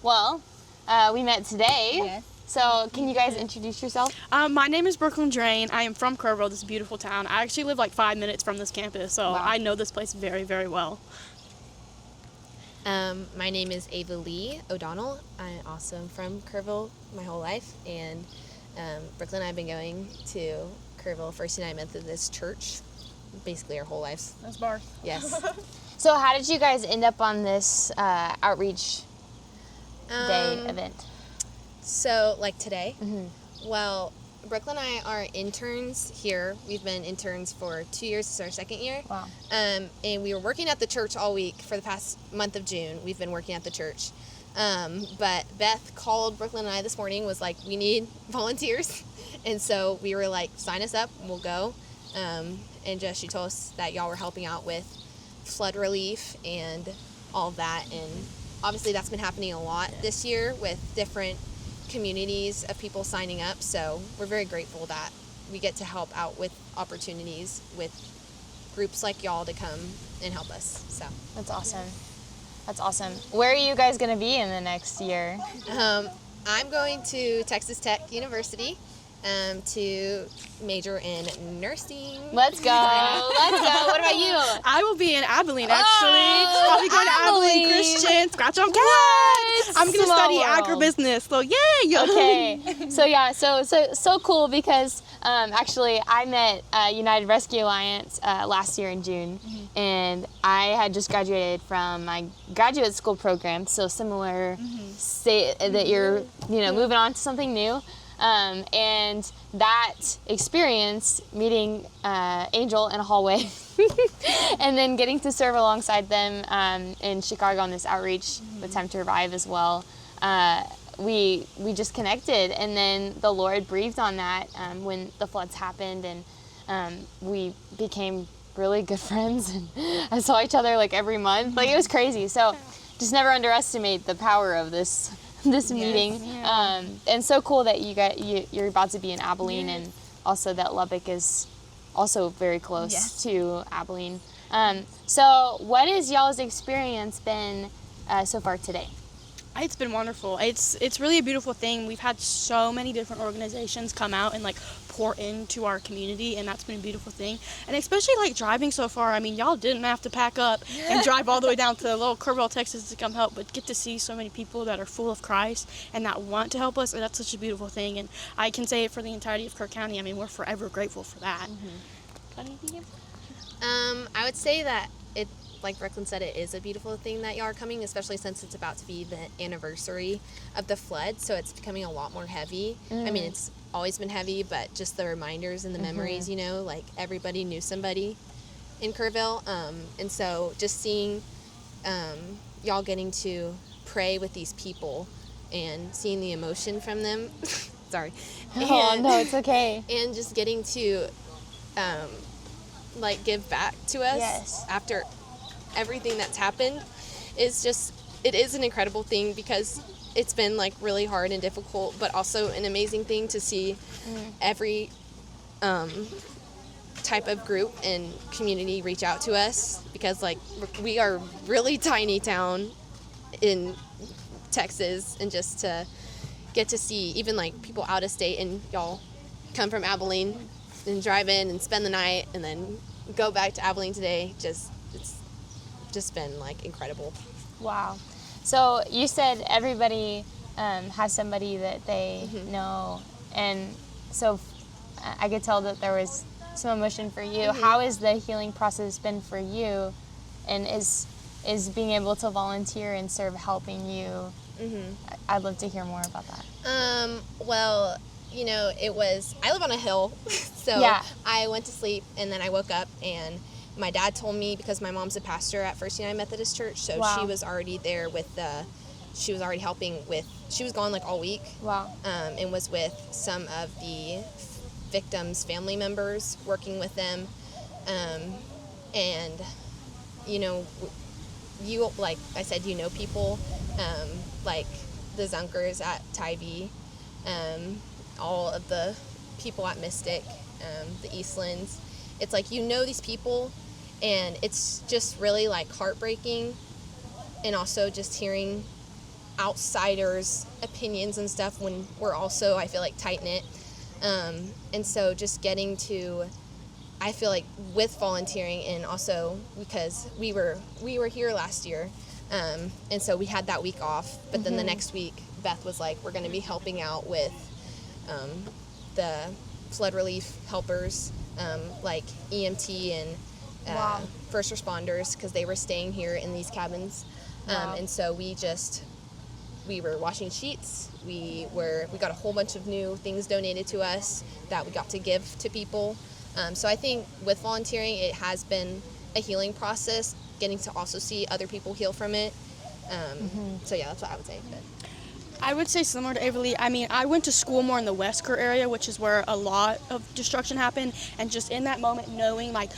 Well, we met today. Yes. So can you guys introduce yourself? My name is Brooklyn Drain. I am from Kerrville, this beautiful town. I actually live like 5 minutes from this campus, so Wow. I know this place very, very well. My name is Ava Lee O'Donnell. I'm also from Kerrville my whole life, and Brooklyn and I have been going to Kerrville First United Methodist Church basically our whole lives. That's Barth. Yes. So how did you guys end up on this outreach day event? So, like today? Mm-hmm. Well, Brooklyn and I are interns here. We've been interns for 2 years. This is our second year. Wow. And we were working at the church all week for the past month of June. We've been working at the church. But Beth called Brooklyn and I this morning, was like, we need volunteers. And so we were like, sign us up, we'll go. And just she told us that y'all were helping out with flood relief and all of that. And obviously that's been happening a lot this year with different communities of people signing up. So we're very grateful that we get to help out with opportunities with groups like y'all to come and help us. So That's awesome. That's awesome. Where are you guys going to be in the next year? I'm going to Texas Tech University to major in nursing. Let's go. Let's go. What about you? I will be in Abilene, actually. Oh, I'll be going to Abilene Abilene. Christian. Scratch on What? cat. I'm going to Small study world. agribusiness. So, yay. Okay. So yeah, so cool because actually I met United Rescue Alliance last year in June, and I had just graduated from my graduate school program, so similar state that you're moving on to something new. And that experience, meeting Angel in a hallway and then getting to serve alongside them in Chicago on this outreach with Time to Revive as well, we just connected. And then the Lord breathed on that when the floods happened, and we became really good friends, and I saw each other like every month. Like, it was crazy. So just never underestimate the power of this meeting. And so cool that you're about to be in Abilene, and also that Lubbock is also very close to Abilene. So what has y'all's experience been so far today? It's been wonderful. It's really a beautiful thing. We've had so many different organizations come out and like pour into our community, and that's been a beautiful thing. And especially like driving so far. I mean, y'all didn't have to pack up and drive all the way down to little Kerrville, Texas to come help, but get to see so many people that are full of Christ and that want to help us. And that's such a beautiful thing. And I can say it for the entirety of Kirk County. I mean, we're forever grateful for that. I would say that it, like Brooklyn said, it is a beautiful thing that y'all are coming, especially since it's about to be the anniversary of the flood, so it's becoming a lot more heavy. I mean, it's always been heavy, but just the reminders and the memories, like everybody knew somebody in Kerrville, and so just seeing y'all getting to pray with these people and seeing the emotion from them, sorry. Oh, no, it's okay. And just getting to like give back to us Yes. after everything that's happened it is an incredible thing, because it's been like really hard and difficult, but also an amazing thing to see every type of group and community reach out to us, because like we are really tiny town in Texas, and just to get to see even like people out of state, and y'all come from Abilene and drive in and spend the night and then go back to Abilene today, it's just been like incredible. Wow. So you said everybody has somebody that they know, and so I could tell that there was some emotion for you. How has the healing process been for you, and is being able to volunteer and serve helping you? I'd love to hear more about that. Well, I live on a hill, so I went to sleep, and then I woke up, and my dad told me, because my mom's a pastor at First United Methodist Church, so she was already there she was already helping with, she was gone like all week. Wow. And was with some of the victims' family members, working with them. And, you, like I said, people, like the Zunkers at Tybee, all of the people at Mystic, the Eastlands. It's like, these people, and it's just really like heartbreaking, and also just hearing outsiders' opinions and stuff when we're also, I feel like, tight-knit. And so just getting to, I feel like with volunteering, and also because we were here last year, and so we had that week off, but then the next week Beth was like, we're going to be helping out with the flood relief helpers, like EMT and first responders, because they were staying here in these cabins. And so we were washing sheets. We got a whole bunch of new things donated to us that we got to give to people. So I think with volunteering, it has been a healing process, getting to also see other people heal from it. So yeah, that's what I would say. But. I would say similar to Averly. I mean, I went to school more in the West Kerr area, which is where a lot of destruction happened. And just in that moment, knowing, like,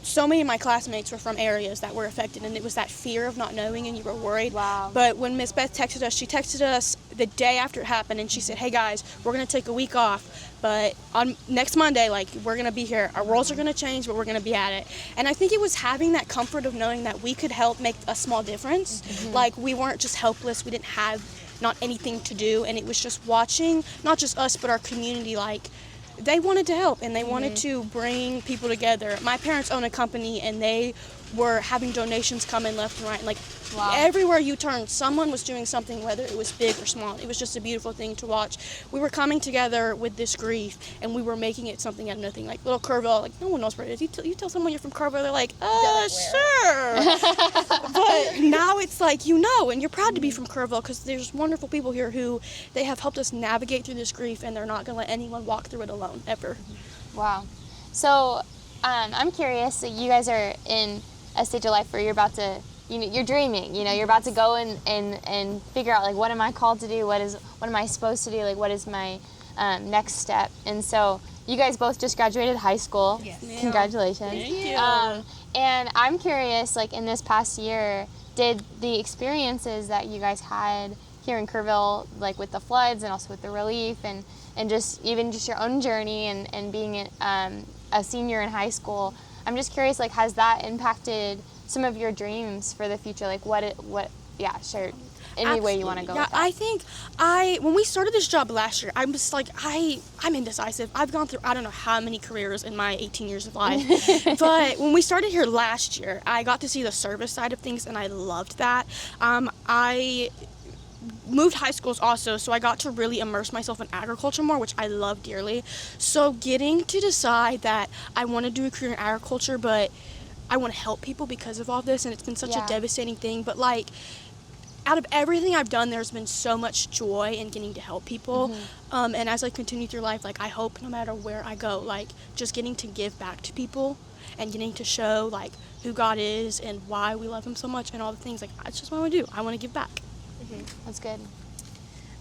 so many of my classmates were from areas that were affected, and it was that fear of not knowing, and you were worried. Wow. But when Miss Beth texted us, she texted us the day after it happened, and she said, hey guys, we're going to take a week off, but on next Monday, like, we're going to be here. Our roles are going to change, but we're going to be at it. And I think it was having that comfort of knowing that we could help make a small difference. Like, we weren't just helpless. We didn't have not anything to do, and it was just watching, not just us, but our community, like, they wanted to help, and they wanted to bring people together. My parents own a company, and they were having donations come in left and right. Like, everywhere you turned, someone was doing something, whether it was big or small. It was just a beautiful thing to watch. We were coming together with this grief, and we were making it something out of nothing. Like, little Kerrville, like, no one knows where it is. You tell someone you're from Kerrville, they're like, sure. But now it's like, you know, and you're proud to be from Kerrville, because there's wonderful people here who, they have helped us navigate through this grief, and they're not going to let anyone walk through it alone, ever. Wow. So I'm curious, you guys are in a stage of life where you're about to, you're dreaming, you're about to go and figure out, like, what am I called to do? What am I supposed to do? Like, what is my next step? And so you guys both just graduated high school. Yes. Congratulations. Thank you. And I'm curious, like, in this past year, did the experiences that you guys had here in Kerrville, like with the floods and also with the relief and just even just your own journey and being a senior in high school, I'm just curious, like, has that impacted some of your dreams for the future? Like, share any way you want to go with that. I think when we started this job last year, I'm just like, I'm indecisive. I've gone through, I don't know how many careers in my 18 years of life. But when we started here last year, I got to see the service side of things, and I loved that. I moved high schools also, so I got to really immerse myself in agriculture more, which I love dearly. So getting to decide that I want to do a career in agriculture, but I want to help people because of all this, and it's been such a devastating thing. But, like, out of everything I've done, there's been so much joy in getting to help people. And as I continue through life, like, I hope no matter where I go, like, just getting to give back to people and getting to show, like, who God is and why we love him so much and all the things, like, that's just what I want to do. I want to give back. That's good.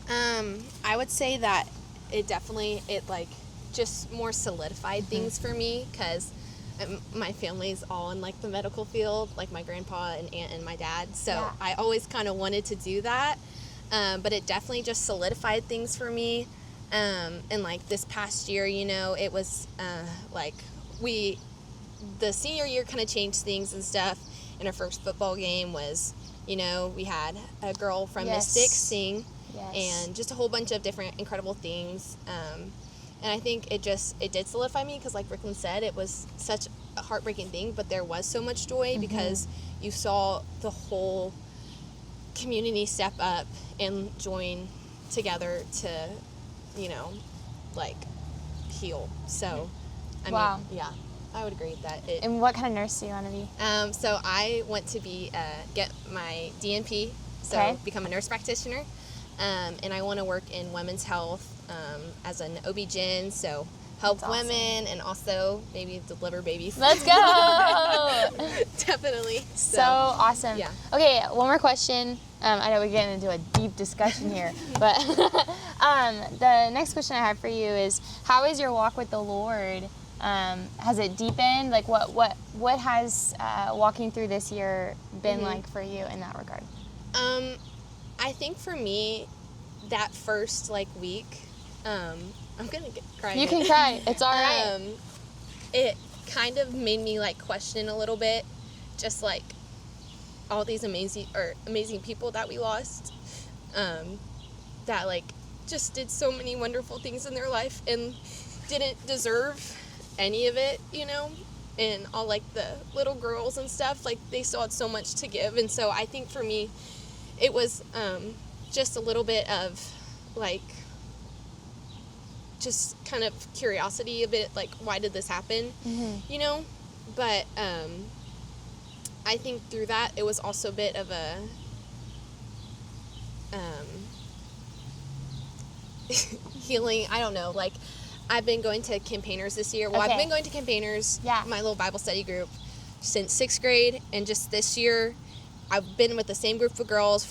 I would say that it definitely, like, just more solidified things for me, because my family's all in, like, the medical field, like my grandpa and aunt and my dad, so I always kind of wanted to do that, but it definitely just solidified things for me. And, like, this past year, it was like, the senior year kind of changed things and stuff. And our first football game was, we had a girl from Mystic sing, and just a whole bunch of different incredible things. And I think it did solidify me, because, like Brooklyn said, it was such a heartbreaking thing, but there was so much joy because you saw the whole community step up and join together to, like, heal. So, I mean, I would agree that it. And what kind of nurse do you want to be? So I want to get my DNP, so become a nurse practitioner, and I want to work in women's health as an OB-GYN, so help women and also maybe deliver babies. Let's go! Definitely. So awesome. Yeah. Okay, one more question. I know we're getting into a deep discussion here, but the next question I have for you is, how is your walk with the Lord? Has it deepened? Like, what has walking through this year been like for you in that regard? I think for me, that first, like, week, I'm gonna cry. You can cry. It's all right. It kind of made me, like, question a little bit, just, like, all these amazing people that we lost. that like just did so many wonderful things in their life and didn't deserve any of it, you know, and all like the little girls and stuff, like they still had so much to give. And so I think for me it was just a little bit of like just kind of curiosity, a bit like, why did this happen, you know? But I think through that it was also a bit of a healing. I don't know, like I've been going to campaigners this year. I've been going to campaigners, my little Bible study group, since 6th grade, and just this year I've been with the same group of girls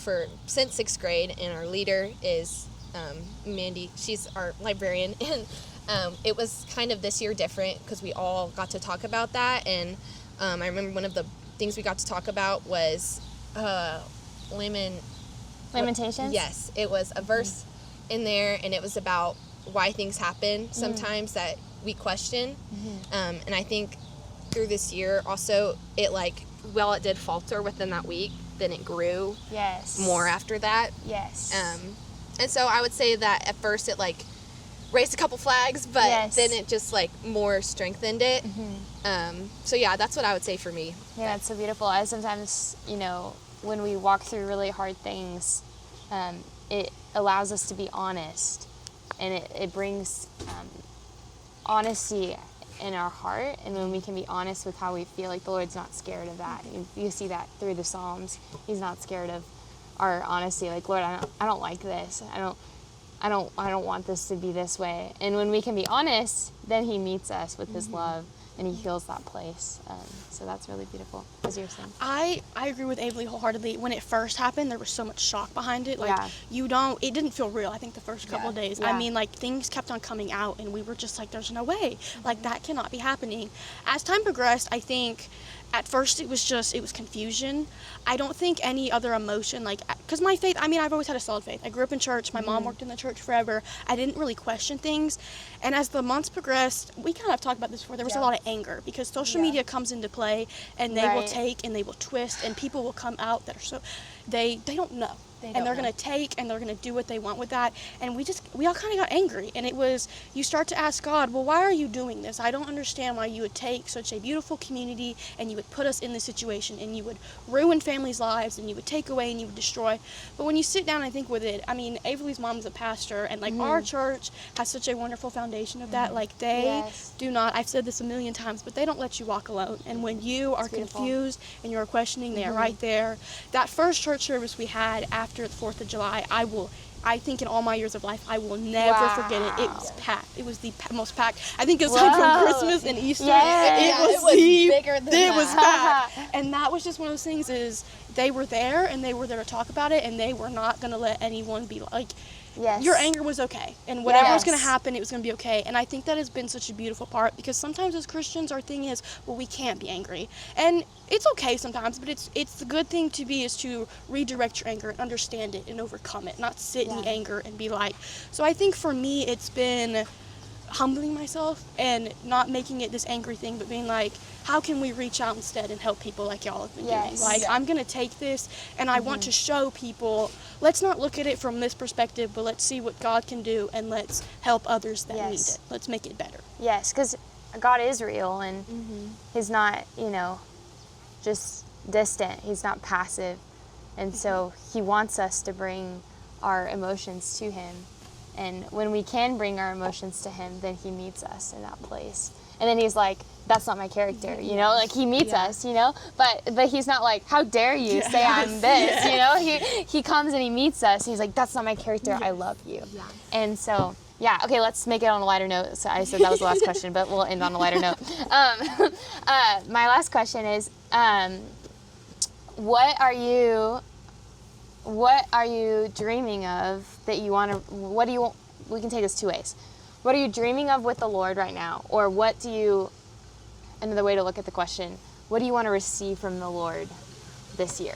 since 6th grade, and our leader is Mandy. She's our librarian, and it was kind of this year different because we all got to talk about that. And I remember one of the things we got to talk about was Lamentations? Yes, it was a verse in there, and it was about why things happen sometimes that we question. And I think through this year also, it like, while it did falter within that week, then it grew more after that. And so I would say that at first it like raised a couple flags, but then it just like more strengthened it. So yeah, that's what I would say for me. Yeah, that's so beautiful. I sometimes, you know, when we walk through really hard things, it allows us to be honest, and it brings honesty in our heart. And when we can be honest with how we feel, like the Lord's not scared of that. You see that through the Psalms. He's not scared of our honesty. Like, Lord, I don't like this. I don't want this to be this way. And when we can be honest, then He meets us with His love, and He heals that place. So that's really beautiful, as you were saying. I agree with Avery wholeheartedly. When it first happened, there was so much shock behind it. Like, it didn't feel real, I think, the first couple of days. I mean, like, things kept on coming out, and we were just like, there's no way. Like, that cannot be happening. As time progressed, I think at first it was confusion. I don't think any other emotion, like, because my faith, I mean, I've always had a solid faith. I grew up in church. My mom worked in the church forever. I didn't really question things. And as the months progressed, we kind of talked about this before, there was a lot of anger, because social media comes into play, and they will take and they will twist, and people will come out that are so, they don't know. And they're going to take and they're going to do what they want with that. And we all kind of got angry. And it was, you start to ask God, well, why are you doing this? I don't understand why you would take such a beautiful community and you would put us in this situation, and you would ruin families' lives, and you would take away and you would destroy. But when you sit down and think with it, I mean, Avery's mom is a pastor, and like our church has such a wonderful foundation of that. Like they do not, I've said this a million times, but they don't let you walk alone. And when you are confused and you're questioning, they are right there. That first church service we had after the 4th of July, I think in all my years of life, I will never forget it. It was packed. It was the most packed. I think aside from Christmas and Easter, it was bigger than that. It was packed. And that was just one of those things, is they were there, and they were there to talk about it, and they were not going to let anyone be like, your anger was okay, and whatever was going to happen, it was going to be okay. And I think that has been such a beautiful part, because sometimes as Christians, our thing is, well, we can't be angry. And it's okay sometimes, but it's the good thing to be is to redirect your anger and understand it and overcome it, not sit in the anger and be like. So I think for me, it's been humbling myself and not making it this angry thing, but being like, how can we reach out instead and help people like y'all have been doing? Like, I'm going to take this, and I want to show people, let's not look at it from this perspective, but let's see what God can do, and let's help others that need it. Let's make it better. Yes, because God is real, and He's not, just distant. He's not passive. And so He wants us to bring our emotions to Him. And when we can bring our emotions to Him, then He meets us in that place. And then He's like, that's not my character, like He meets us, but He's not like, how dare you say I'm this, He comes and He meets us, and He's like, that's not my character, I love you. And so, okay, let's make it on a lighter note. So I said that was the last question, but we'll end on a lighter note. My last question is, what are you dreaming of that you want to, we can take this two ways. What are you dreaming of with the Lord right now? Or another way to look at the question, what do you want to receive from the Lord this year?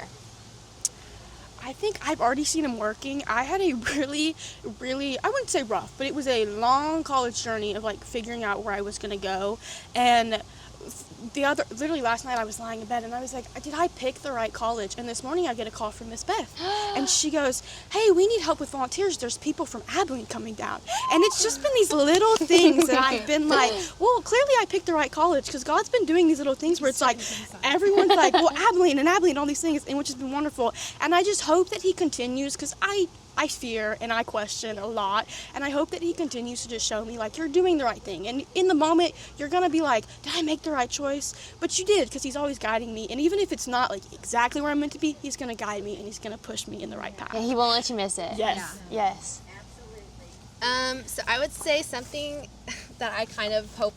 I think I've already seen Him working. I had a really, really, I wouldn't say rough, but it was a long college journey of like figuring out where I was going to go. And literally last night I was lying in bed and I was like, did I pick the right college? And this morning I get a call from Miss Beth and she goes, hey, we need help with volunteers. There's people from Abilene coming down. And it's just been these little things that I've been like, well, clearly I picked the right college, because God's been doing these little things where it's like, everyone's like, well, Abilene, all these things, and which has been wonderful. And I just hope that he continues, because I fear and I question a lot, and I hope that he continues to just show me, like, you're doing the right thing. And in the moment, you're gonna be like, did I make the right choice? But you did, because he's always guiding me. And even if it's not like exactly where I'm meant to be, he's gonna guide me and he's gonna push me in the right path. Yeah, he won't let you miss it. Yes. Yeah. Yes. So I would say something that I kind of hope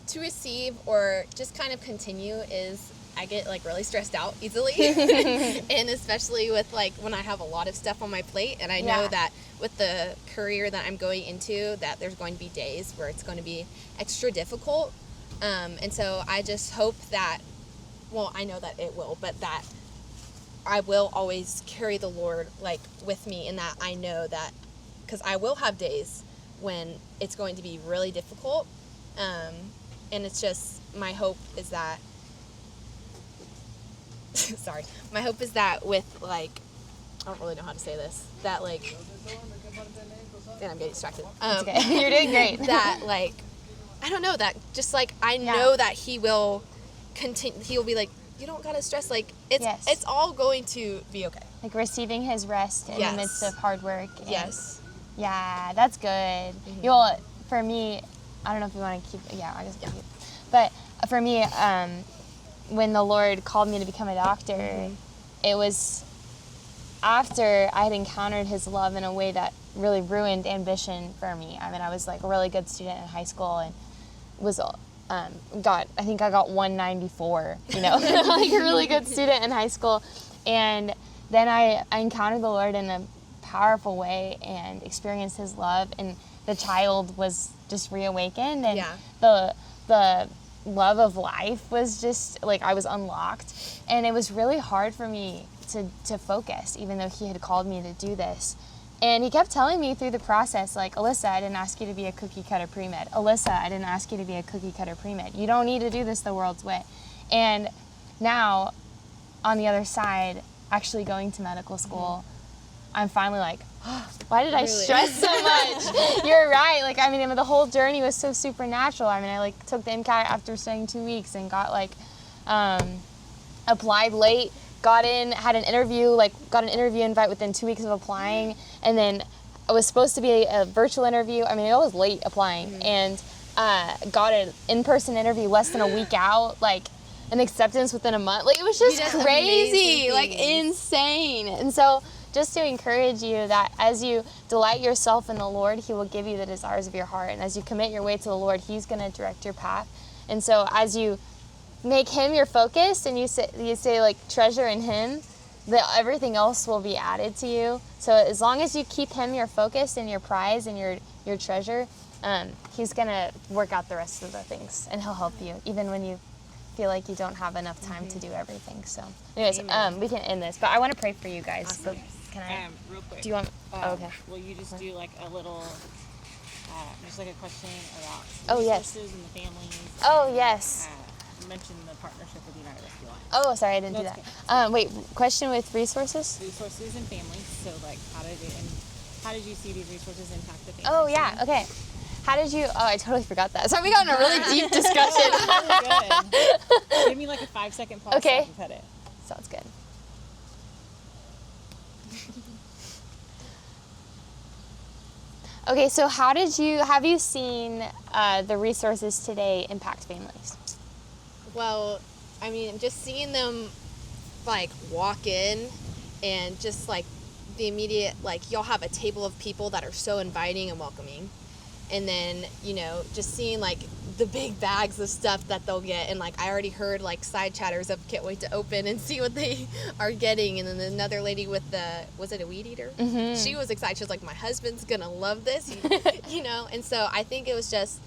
to receive or just kind of continue is I get like really stressed out easily. And especially with like when I have a lot of stuff on my plate, and I know that with the career that I'm going into, that there's going to be days where it's going to be extra difficult. And so I just hope that, well, I know that it will, but that I will always carry the Lord like with me, in that I know that, because I will have days when it's going to be really difficult. And it's just, my hope is that, sorry, my hope is that with like, I don't really know how to say this, that like, and I'm getting distracted. It's okay. You're doing great. That like, I don't know, that just like, I know that he will continue, he will be like, you don't gotta stress, like, it's all going to be okay. Like receiving his rest in the midst of hard work. And yeah, that's good. Mm-hmm. You know, for me, I don't know if you want to keep, I guess keep. But for me, when the Lord called me to become a doctor, it was after I had encountered his love in a way that really ruined ambition for me. I mean, I was like a really good student in high school and was I think I got 194, you know, like a really good student in high school. And then I encountered the Lord in a powerful way and experienced his love, and the child was just reawakened, and the love of life was just like, I was unlocked, and it was really hard for me to focus, even though he had called me to do this. And he kept telling me through the process, like, Alyssa, I didn't ask you to be a cookie cutter pre-med. Alyssa, I didn't ask you to be a cookie cutter pre-med. You don't need to do this the world's way. And now, on the other side, actually going to medical school, I'm finally like, oh, why did I stress so much? You're right. Like, I mean, the whole journey was so supernatural. I mean, I like took the MCAT after studying 2 weeks and got like, applied late, got in, had an interview, like got an interview invite within 2 weeks of applying. And then I was supposed to be a virtual interview. I mean, I was late applying, and got an in-person interview less than a week out, like an acceptance within a month. Like, it was just crazy, like insane. And so just to encourage you that as you delight yourself in the Lord, he will give you the desires of your heart. And as you commit your way to the Lord, he's going to direct your path. And so as you make him your focus, and you say like, treasure in him, that everything else will be added to you. So as long as you keep him your focus and your prize and your treasure, he's going to work out the rest of the things, and he'll help you even when you feel like you don't have enough time to do everything. So anyways, we can end this, but I want to pray for you guys. Awesome. So can I? Real quick. Do you want? Okay. Will you just do like a little, just like a question about Yes. resources and the families? Oh, yes. Mention the partnership with United Rescue Alliance. Oh, sorry, I didn't do that. Wait, question with resources? Resources and families. So like, how did you see these resources impact the families? Oh, yeah. Okay. How did you? Oh, I totally forgot that. So we got in a really deep discussion. Really good. Give me like a 5-second pause. Okay. So I can cut it. Sounds good. Okay, so have you seen the resources today impact families? Well, I mean, just seeing them like walk in, and just like the immediate, like, you'll have a table of people that are so inviting and welcoming, and then, you know, just seeing like the big bags of stuff that they'll get, and like I already heard like side chatters of can't wait to open and see what they are getting. And then another lady with was it a weed eater? Mm-hmm. She was excited. She was like, my husband's gonna love this, you know. And so I think it was just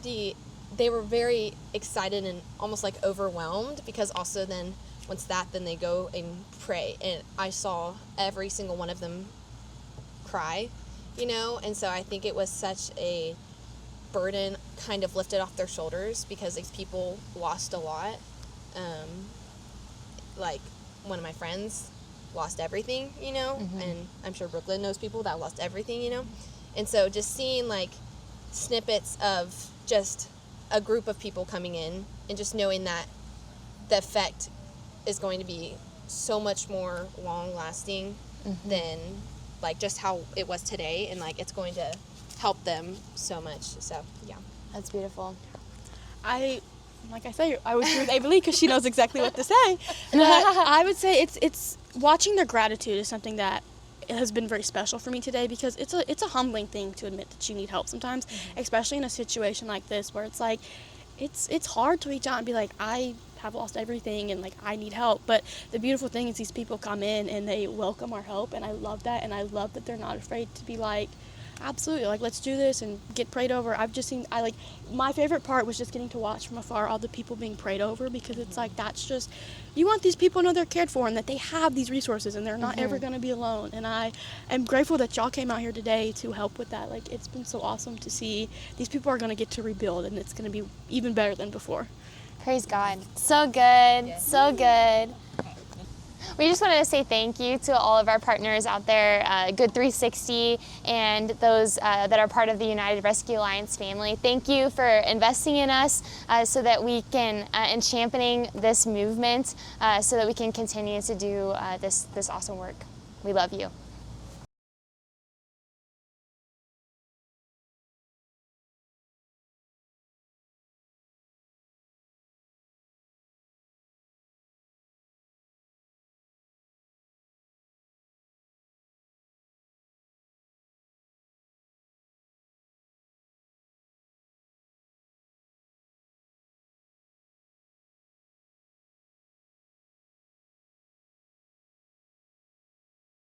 they were very excited and almost like overwhelmed, because also then once then they go and pray, and I saw every single one of them cry, you know. And so I think it was such a burden kind of lifted off their shoulders because these people lost a lot. Like one of my friends lost everything, you know, and I'm sure Brooklyn knows people that lost everything, you know. And so just seeing like snippets of just a group of people coming in and just knowing that the effect is going to be so much more long lasting than like just how it was today, and like it's going to help them so much. So yeah, That's beautiful. Like I say, I was with Abelie because she knows exactly what to say. But I would say it's watching their gratitude is something that has been very special for me today, because it's a humbling thing to admit that you need help sometimes, especially in a situation like this where it's like it's hard to reach out and be like, I have lost everything and like I need help. But the beautiful thing is these people come in and they welcome our help, and I love that, and I love that they're not afraid to be like, absolutely, like let's do this and get prayed over. I've just seen, my favorite part was just getting to watch from afar all the people being prayed over, because it's like, that's just, you want these people to know they're cared for and that they have these resources and they're not ever going to be alone. And I am grateful that y'all came out here today to help with that. Like, it's been so awesome to see these people are going to get to rebuild, and it's going to be even better than before. Praise God. So good. So good. We just wanted to say thank you to all of our partners out there, Good 360, and those that are part of the United Rescue Alliance family. Thank you for investing in us so that we can, in championing this movement, so that we can continue to do this awesome work. We love you.